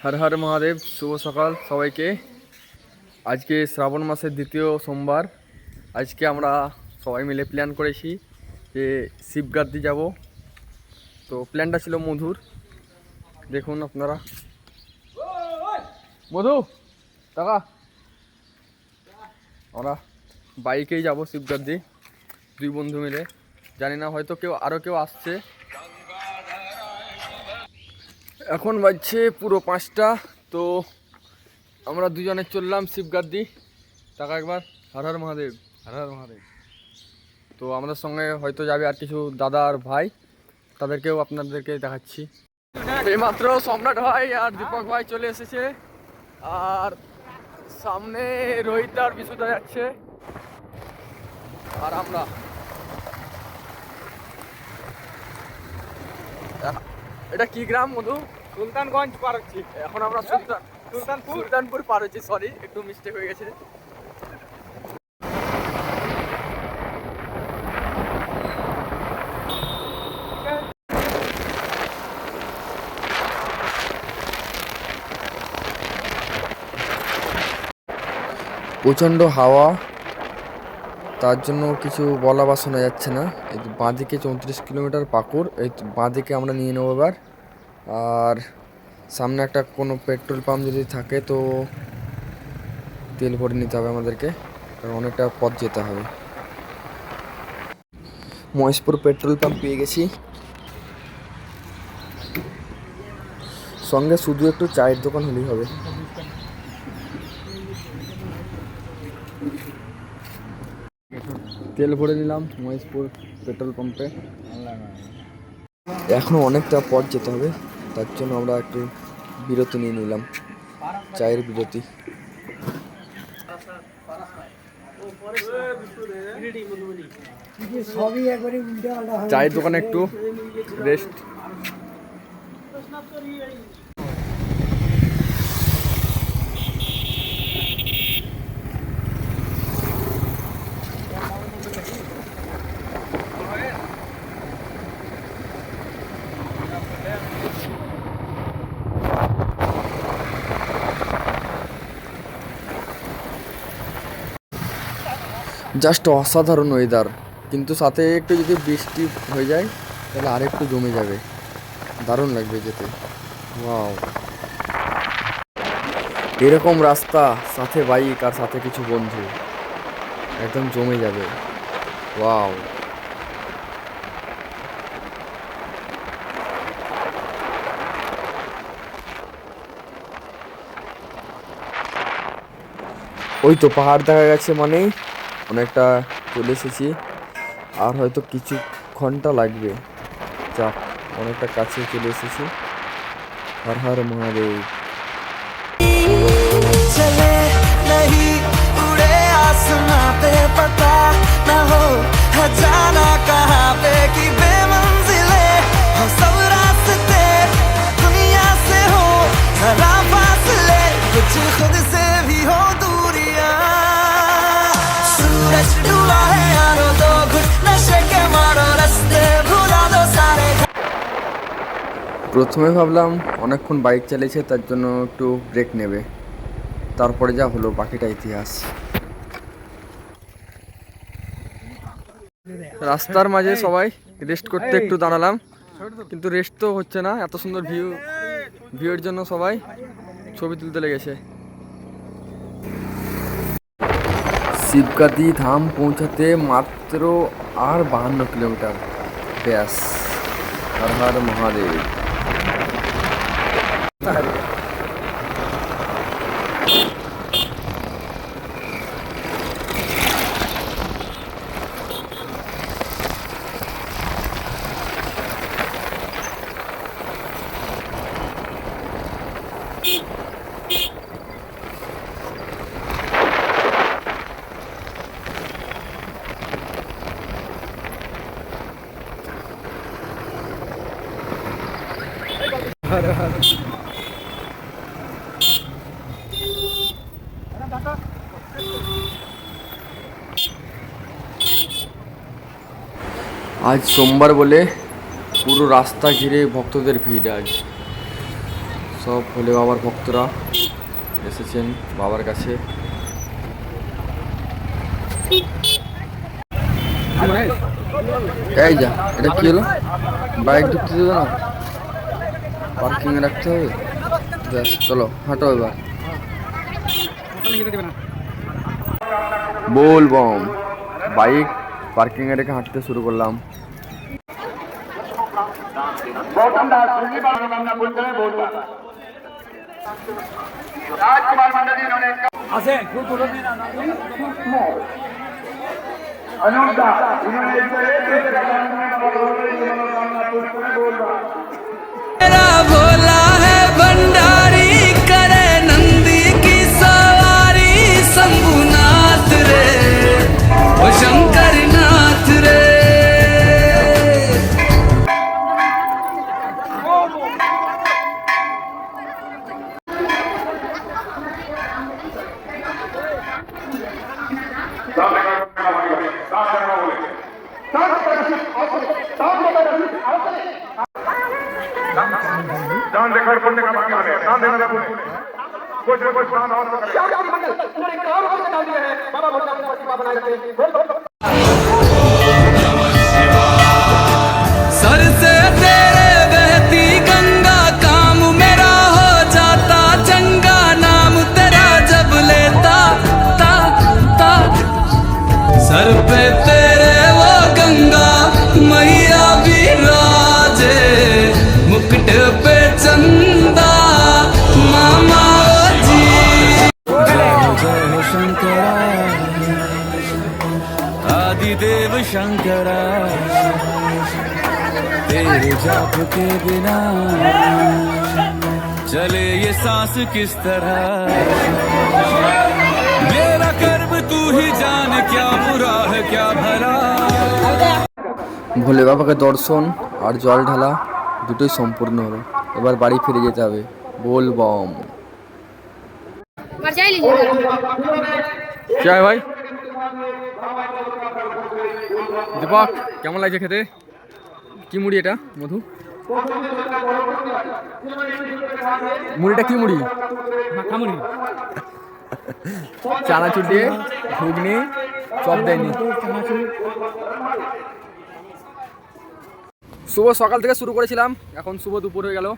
হর হর মহাদেব। শুভ সকাল সবাইকে। আজকে শ্রাবণ মাসের দ্বিতীয় সোমবার। আজকে আমরা সবাই মিলে প্ল্যান করেছি যে শিবগাদ্দি যাব। তো প্ল্যানটা ছিল মধুর, দেখুন আপনারা। মধু টাকা আমরা বাইকেই যাব শিবগাদ্দি, দুই বন্ধু মিলে। জানি না, হয়তো আরও কেউ আসছে। এখন বাজছে পুরো 5টা। তো আমরা দুজনে চললাম শিবগাদ্দি। টাকা একবার হর হর মহাদেব। হর হর মহাদেব। তো আমাদের সঙ্গে হয়তো যাবে আর কিছু দাদা আর ভাই, তাদেরকেও আপনাদেরকে দেখাচ্ছি। এইমাত্র সম্রাট ভাই আর দীপক ভাই চলে এসেছে, আর সামনে রোহিত আর বিশুদা যাচ্ছে, আর আমরা। এটা কি গ্রাম মধু? সুলতানগঞ্জ পার হচ্ছি এখন আমরা সুলতানপুর পার হচ্ছি। সরি, একটু মিস্টেক হয়ে গেছে। প্রচণ্ড হাওয়া, তার জন্য কিছু বলা বা শোনা যাচ্ছে না। এই বাঁদিকে 34 কিলোমিটার পাকুড়, এই বাঁদিকে আমরা নিয়ে নেবো এবার। আর সামনে একটা কোনো পেট্রোল পাম্প যদি থাকে তো তেল ভরে নিতে হবে আমাদেরকে, কারণ অনেকটা পথ যেতে হবে। মহেশপুর পেট্রোল পাম্প পেয়ে গেছি। সঙ্গে শুধু একটু চায়ের দোকান হলেই হবে। তেল ভরে নিলাম মহেশপুর পেট্রোল পাম্পে। এখনও অনেকটা পথ যেতে হবে, তার জন্য আমরা একটু বিরতি নিয়ে নিলাম, চায়ের বিরতি। চায়ের দোকানে একটু রেস্ট। জাস্ট অসাধারণ ওয়েদার, কিন্তু সাথে একটু যদি বৃষ্টি হয়ে যায় তাহলে আরেকটু জমে যাবে, দারুণ লাগবে যেতে। ওয়াও, এরকম রাস্তা, সাথে বাইক আর সাথে কিছু বন্ধু, একদম জমে যাবে। ওয়াও, ওই তো পাহাড় দেখা গেছে, মানেই অনেকটা চলে এসেছি। আর হয়তো কিছু ঘন্টা লাগবে। যাক, অনেকটা কাছে চলে এসেছি। হর হর মহাদেব। चले नहीं उड़े आसमां पे, पता न हो है जाना कहाँ पे कि बेमंजिले हो सब रास्ते, दुनिया से हो जरा फासले, कुछ खुद से भी हो दूरियां। सूरज डूबा है यारो, तो घुट नशे के मारो रास्ते, भुला दो सारे। প্রথমে ভাবলাম অনেকক্ষণ বাইক চালিয়েছে, তার জন্য একটু ব্রেক নেবে, তারপরে যা হলো বাকিটা ইতিহাস। রাস্তার মাঝে সবাই রেস্ট করতে একটু দাঁড়ালাম, কিন্তু রেস্ট তো হচ্ছে না। এত সুন্দর ভিউয়ের জন্য সবাই ছবি তুলতে লেগেছে। শিবগাদ্দি ধাম পৌঁছাতে মাত্র আর 52 কিলোমিটার, ব্যাস। হর হর মহাদেব। আজ সোমবার বলে পুরো রাস্তা ঘিরে ভক্তদের ভিড়। আজ সব ভোলে বাবার ভক্তরা এসেছেন বাবার কাছে। এই যা, এটা কি হলো? বাইক ঢুকতে দেবে না, পার্কিংয়ে রাখতে হবে। ব্যাস চলো হাঁটো এবার। बोल बम बाइक पार्किंग রেখে হাঁটতে শুরু করলাম। मेरा भोला है भंडारी, करे नंदी की सवारी, शंभुनाथ रे ओ शंकर नाथ रे। दान देकर पुण्य का मांगना है, दान देना है पुण्य। कुछ न कुछ दान और करें। सर से तेरे बहती गंगा, काम मेरा हो जाता चंगा, नाम तेरा जब लेता ता ता। सर पे तेरे वो गंगा मैया विराजे, मुकुट पे चंदा मामा ओ जी। जय जय शंकरा आदिदेव शंकरा, तेरे जाप के बिना चले ये सांस किस तरह। मेरा कर्म तू ही जान, क्या बुरा है क्या भला। ভোলে বাবাকে দর্শন আর জল ঢালা দুটোই সম্পূর্ণ হলো। এবার বাড়ি ফিরে যেতে হবে। बोल बम मरचाई लीजिए। क्या है भाई? দীপক কেমন লাগছে খেতে? কি মুড়ি এটা মধু? মুড়িটা কি মুড়ি? মাখামুড়ি। চানাচুর দিয়ে ঘুগনি, চপ দেয়নি। শুভ সকাল থেকে শুরু করেছিলাম, এখন শুভ দুপুর হয়ে গেল।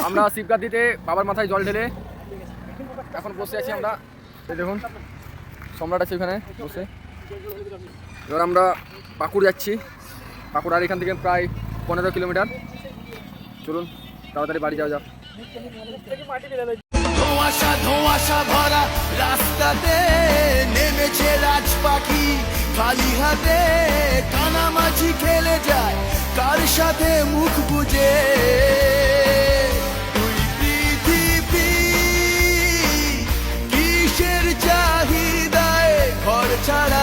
আমরা শিবগাদ্দিতে বাবার মাথায় জল ঢেলে এখন বসে আছি আমরা। এই দেখুন সম্রাট আছে ওখানে বসে। এবার আমরা পাকুড় যাচ্ছি। পাকুড় আর এখান থেকে প্রায় 15 কিলোমিটার। চলুন তাড়াতাড়ি বাড়ি যাওয়া যাক। ধোঁয়াশা ধোঁয়াশা ভরা রাস্তাতে নেমেছে রাজ পাখি, খালি হাতে কানামাছি খেলে যায় কার সাথে মুখ বুজে। তুই পৃথিবী কিসের চাহিদায় ঘর ছাড়া